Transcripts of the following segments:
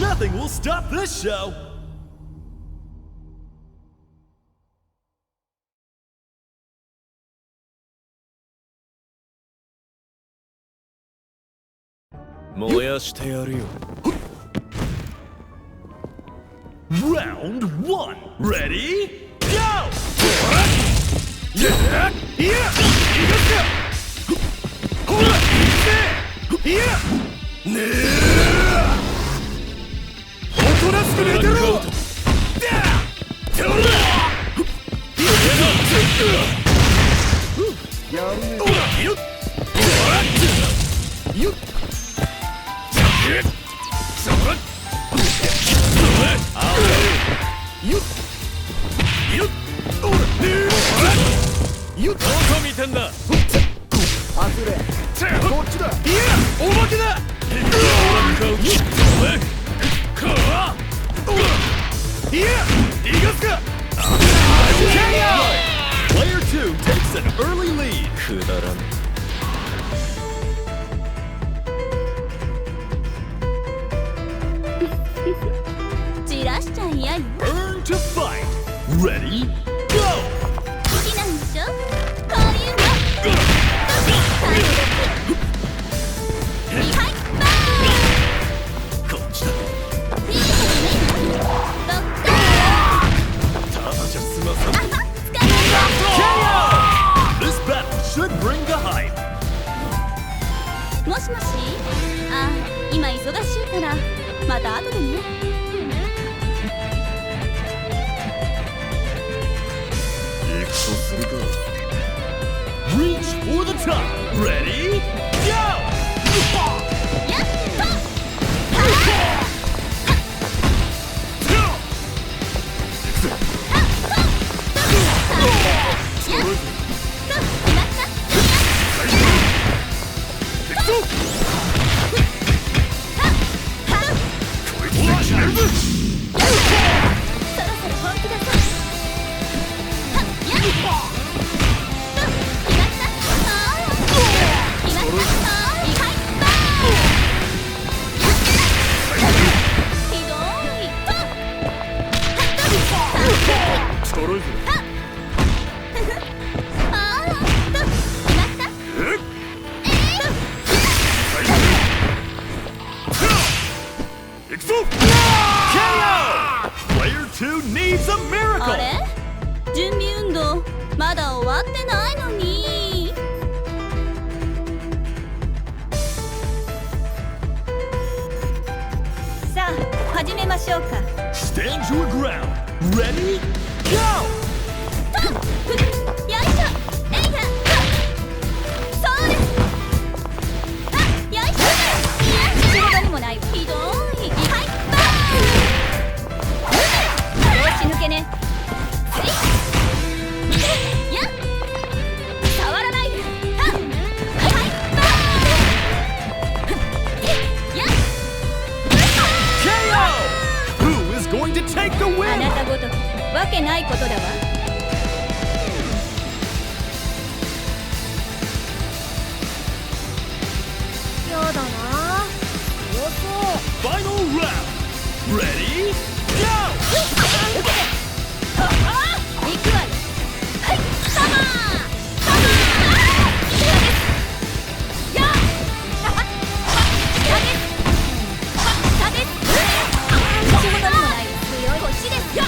Nothing will stop this show! Round 1, ready, go! Player 2 takes an early lead. 散らしちゃいやよ。 Earn to fight. Ready, go! 好きなんでしょこういうの。はいバーこっちだ。いいことねえの。ドッカーただじゃ済まさない。捕まえ KO! This battle should bring the hype. た。もしもし。あ、今忙しいからまた後でね。Reach for the top. Ready, go! やっと。あれ？準備運動まだ終わってないのに。さあ始めましょうか。 Stand your ground. Ready, go! よいしょ。えいや。そうです。よいしょ。仕事にもないわ。ひどい。はいバー。調子抜けね。やっ触らないで。はいバー。やっ KO! Who is going to take the あ win? なたごときわけないことだわ。やだな。強そう。 Final round. Ready, go! 受けて。行くわよ。はいサマーサマー。やっ仕事にもない強い腰です。やっ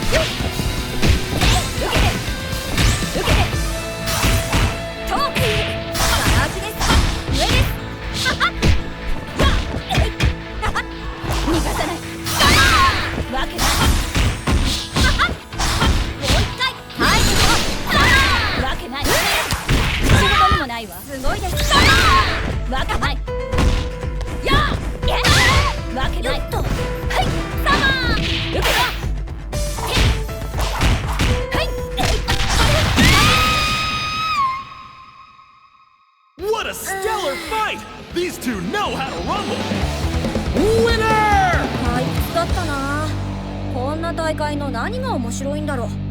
受けて受けてトークバラ足です。上です。逃がさない。わけない。もう一回。はいわけない。仕事にもないわ。すごいです。わけない。やっわけない。はいサマー受けた。はい What a stellar fight! These two know how to rumble. Winner! 退屈だったな。こんな大会の何が面白いんだろう。